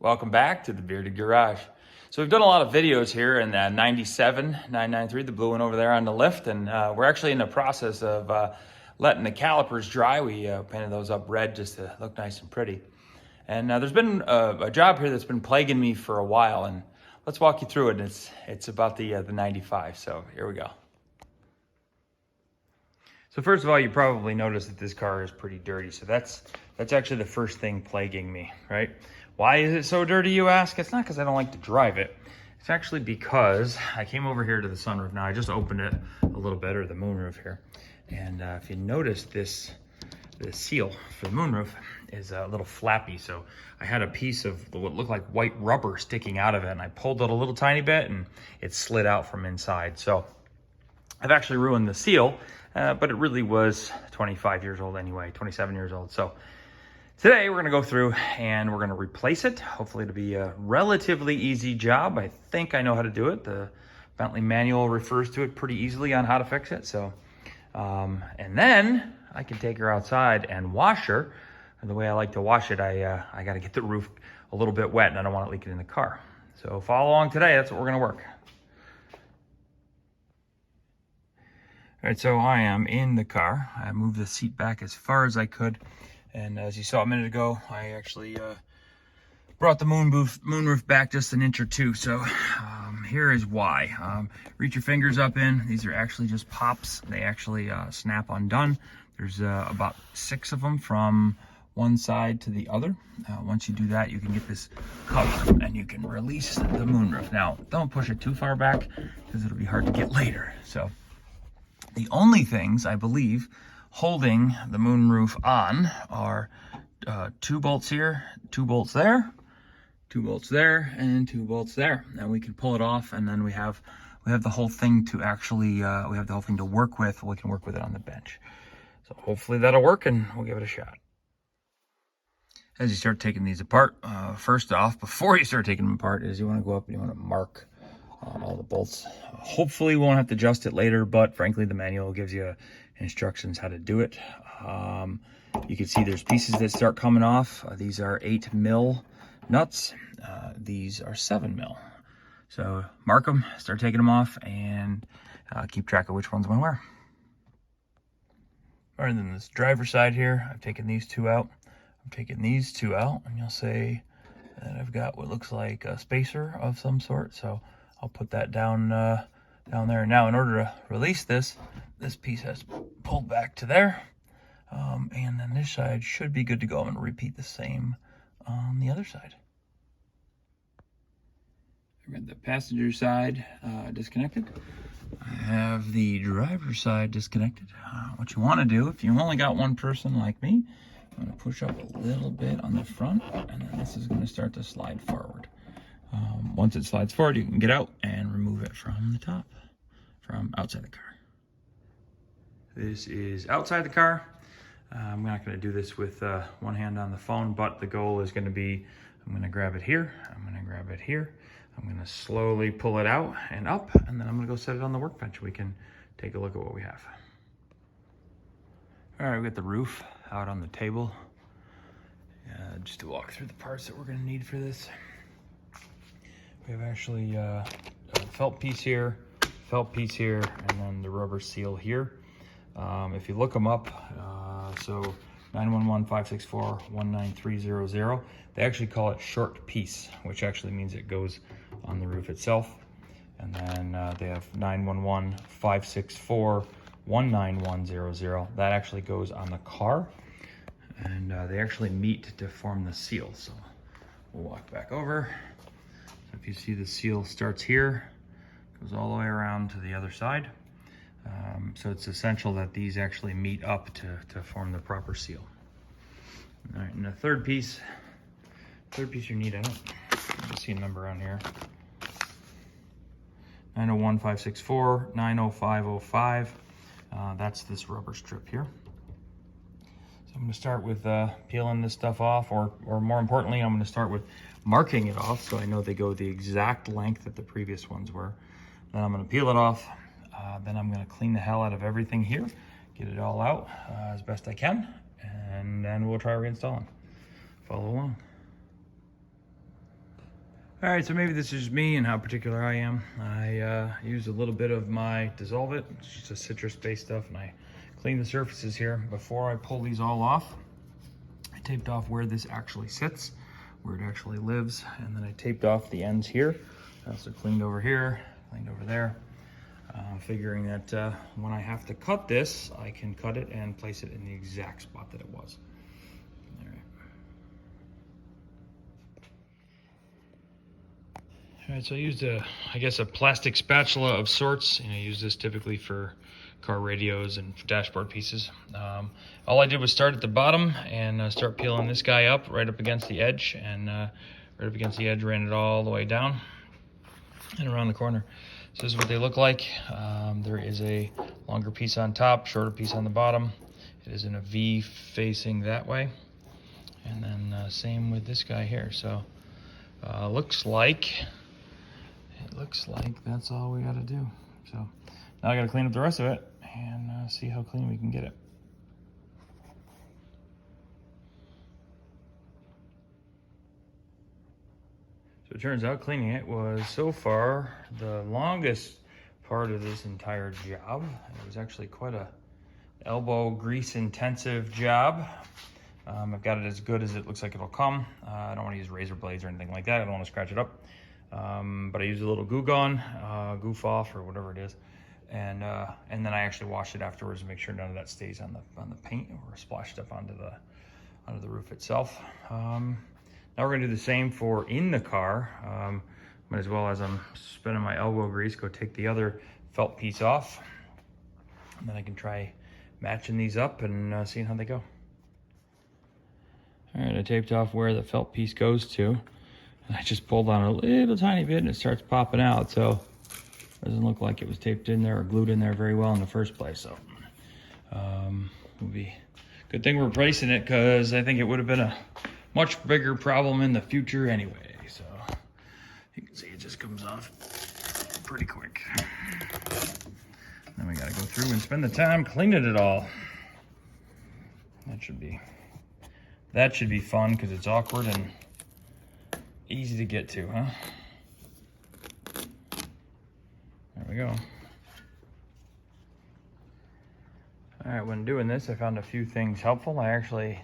Welcome back to the Bearded Garage. So we've done a lot of videos here in the 97, 993, the blue one over there on the lift, and we're actually in the process of letting the calipers dry. We painted those up red just to look nice and pretty. And there's been a job here that's been plaguing me for a while, and let's walk you through it. It's about the 95, so here we go. So first of all, you probably noticed that this car is pretty dirty. So that's actually the first thing plaguing me, right? Why is it so dirty, you ask? It's not because I don't like to drive it. It's actually because I came over here to the sunroof. Now I just opened it a little bit, or the moonroof here. And if you notice the seal for the moonroof is a little flappy. So I had a piece of what looked like white rubber sticking out of it, and I pulled it a little tiny bit and it slid out from inside. So I've actually ruined the seal, but it really was 25 years old anyway, 27 years old. So today we're gonna go through and we're gonna replace it. Hopefully it'll be a relatively easy job. I think I know how to do it. The Bentley manual refers to it pretty easily on how to fix it. So, and then I can take her outside and wash her. And the way I like to wash it, I gotta get the roof a little bit wet and I don't want it leaking in the car. So follow along today, that's what we're gonna work. All right, so I am in the car. I moved the seat back as far as I could. And as you saw a minute ago, I actually brought the moonroof back just an inch or two. So here is why. Reach your fingers up in. These are actually just pops. They actually snap undone. There's about 6 of them from one side to the other. Once you do that, you can get this cover and you can release the moonroof. Now, don't push it too far back because it'll be hard to get later. So the only things, I believe, holding the moonroof on are 2 bolts here, 2 bolts there, 2 bolts there, and 2 bolts there. And we can pull it off, and then we have the whole thing to actually we have the whole thing to work with. We can work with it on the bench. So hopefully that'll work, and we'll give it a shot. As you start taking these apart, first off, before you start taking them apart, is you want to go up and you want to mark all the bolts. Hopefully we won't have to adjust it later, but frankly the manual gives you instructions how to do it. You can see there's pieces that start coming off. These are 8 mil nuts. These are 7 mil. So mark them, start taking them off, and keep track of which ones went where. All right, then this driver's side here, I've taken these 2 out. I'm taking these 2 out, and you'll see that I've got what looks like a spacer of some sort. So I'll put that down there. Now, in order to release this piece has to be pulled back to there. And then this side should be good to go. I'm going to repeat the same on the other side. I've got the passenger side disconnected. I have the driver's side disconnected. What you want to do, if you only got one person like me, I'm going to push up a little bit on the front, and then this is going to start to slide forward. Once it slides forward, you can get out and remove it from the top, from outside the car. This is outside the car. I'm not going to do this with one hand on the phone, but the goal is going to be, I'm going to grab it here, I'm going to grab it here, I'm going to slowly pull it out and up, and then I'm going to go set it on the workbench. We can take a look at what we have. All right, we got the roof out on the table. Just to walk through the parts that we're going to need for this. We have actually a felt piece here, and then the rubber seal here. If you look them up, so 911-564-19300, they actually call it short piece, which actually means it goes on the roof itself. And then they have 911-564-19100. That actually goes on the car, and they actually meet to form the seal. So we'll walk back over. If you see the seal starts here, goes all the way around to the other side. So it's essential that these actually meet up to form the proper seal. All right, and the third piece you need, I don't see a number on here. 901-564-90505. That's this rubber strip here. So I'm going to start with peeling this stuff off, or more importantly, I'm going to start with marking it off so I know they go the exact length that the previous ones were. Then I'm going to peel it off. Then I'm going to clean the hell out of everything here, get it all out as best I can, and then we'll try reinstalling. Follow along. All right, so maybe this is me and how particular I am. I used a little bit of my Dissolve It, it's just a citrus-based stuff, and I cleaned the surfaces here. Before I pull these all off, I taped off where this actually sits, where it actually lives, and then I taped off the ends here. I also cleaned over here, cleaned over there, figuring that when I have to cut this, I can cut it and place it in the exact spot that it was. All right. All right, so I used I guess a plastic spatula of sorts. I use this typically for car radios and dashboard pieces. All I did was start at the bottom and start peeling this guy up right up against the edge, and right up against the edge, ran it all the way down and around the corner. So this is what they look like. There is a longer piece on top, shorter piece on the bottom. It is in a V facing that way. And then same with this guy here. So looks like that's all we gotta do. So now I gotta clean up the rest of it and see how clean we can get it. So it turns out cleaning it was so far the longest part of this entire job. It was actually quite a elbow grease intensive job. I've got it as good as it looks like it'll come. I don't want to use razor blades or anything like that. I don't want to scratch it up. But I used a little Goo Gone, Goof Off or whatever it is. And then I actually washed it afterwards to make sure none of that stays on the paint or splashed up onto the roof itself. Now we're gonna do the same for in the car. Might as well, as I'm spinning my elbow grease, go take the other felt piece off. And then I can try matching these up and seeing how they go. All right, I taped off where the felt piece goes to. And I just pulled on a little tiny bit and it starts popping out. So it doesn't look like it was taped in there or glued in there very well in the first place. So would be good thing we're replacing it, because I think it would have been a much bigger problem in the future anyway. So you can see it just comes off pretty quick. Then we gotta go through and spend the time cleaning it all. That should be fun, because it's awkward and easy to get to, huh? There we go. All right, when doing this, I found a few things helpful. I actually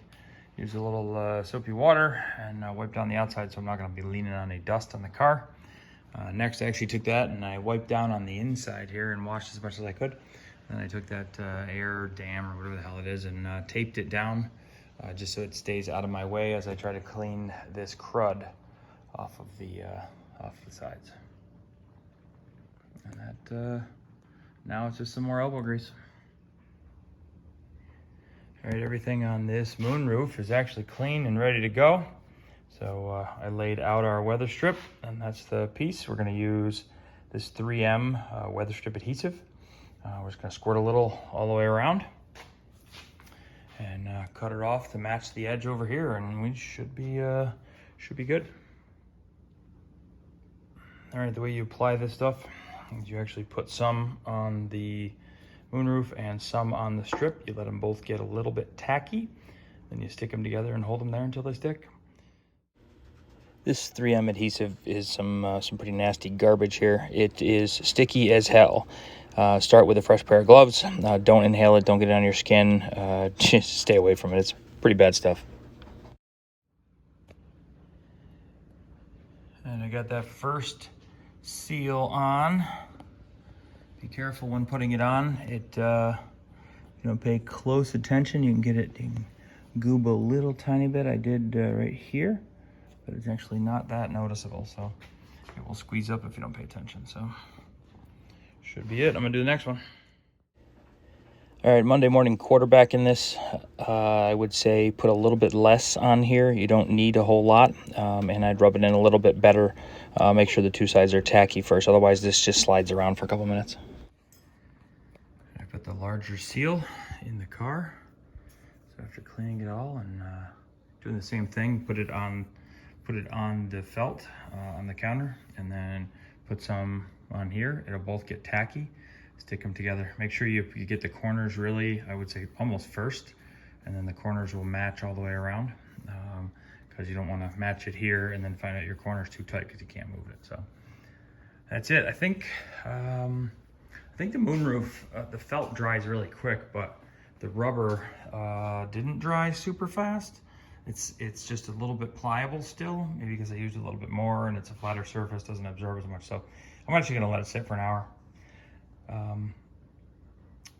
used a little soapy water and wiped down the outside, so I'm not gonna be leaning on any dust on the car. Next, I actually took that and I wiped down on the inside here and washed as much as I could. Then I took that air dam or whatever the hell it is and taped it down just so it stays out of my way as I try to clean this crud off of the sides. And that now it's just some more elbow grease. All right, everything on this moonroof is actually clean and ready to go. So I laid out our weather strip, and that's the piece. We're gonna use this 3M weather strip adhesive. We're just gonna squirt a little all the way around and cut it off to match the edge over here, and we should be good. All right, the way you apply this stuff is you actually put some on the moonroof and some on the strip. You let them both get a little bit tacky, then you stick them together and hold them there until they stick. This 3M adhesive is some pretty nasty garbage here. It is sticky as hell. Start with a fresh pair of gloves. Don't inhale it, don't get it on your skin. Just stay away from it. It's pretty bad stuff. And I got that first seal on. Be careful when putting it on. It, pay close attention. You can get it, you can goob a little tiny bit. I did right here, but it's actually not that noticeable. So it will squeeze up if you don't pay attention. So should be it. I'm gonna do the next one. All right, Monday morning quarterback in this. I would say put a little bit less on here. You don't need a whole lot, and I'd rub it in a little bit better. Make sure the two sides are tacky first, otherwise this just slides around for a couple minutes. I put the larger seal in the car. So after cleaning it all and doing the same thing, put it on the felt on the counter, and then put some on here. It'll both get tacky. Stick them together. Make sure you get the corners really, I would say almost first, and then the corners will match all the way around. because you don't want to match it here and then find out your corner's too tight because you can't move it. So that's it. I think the moonroof, the felt dries really quick, but the rubber didn't dry super fast. It's just a little bit pliable still, maybe because I used it a little bit more and it's a flatter surface, doesn't absorb as much. So I'm actually gonna let it sit for an hour.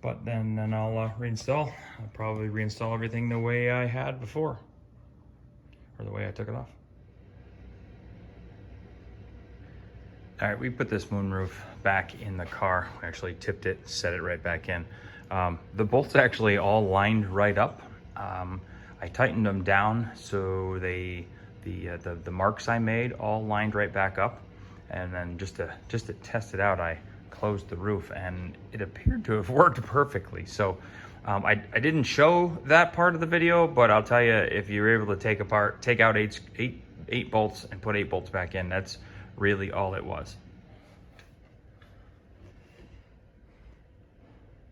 But then I'll reinstall. I'll probably reinstall everything the way I had before, or the way I took it off. All right, we put this moonroof back in the car. We actually tipped it, set it right back in. The bolts actually all lined right up. I tightened them down so the marks I made all lined right back up. And then just to test it out, I closed the roof and it appeared to have worked perfectly. So I didn't show that part of the video, but I'll tell you, if you're able to take out eight bolts and put 8 bolts back in, that's really all it was.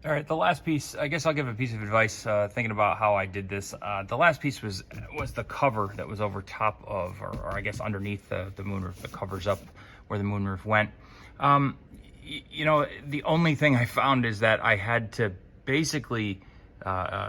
All right, the last piece, I guess I'll give a piece of advice thinking about how I did this. The last piece was the cover that was over top of, or I guess underneath the moonroof. The cover's up where the moonroof went. You know, the only thing I found is that I had to basically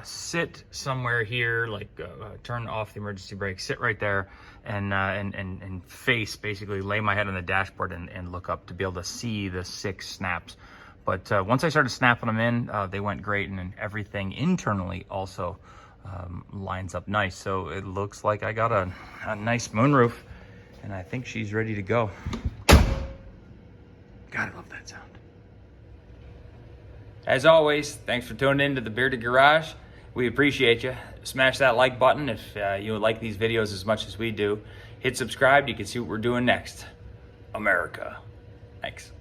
sit somewhere here, like turn off the emergency brake, sit right there, and face, basically lay my head on the dashboard and look up to be able to see the 6 snaps. But once I started snapping them in, they went great, and then everything internally also lines up nice. So it looks like I got a nice moonroof, and I think she's ready to go. God, I love that sound. As always, thanks for tuning in to the Bearded Garage. We appreciate you. Smash that like button if you like these videos as much as we do. Hit subscribe, you can see what we're doing next. America. Thanks.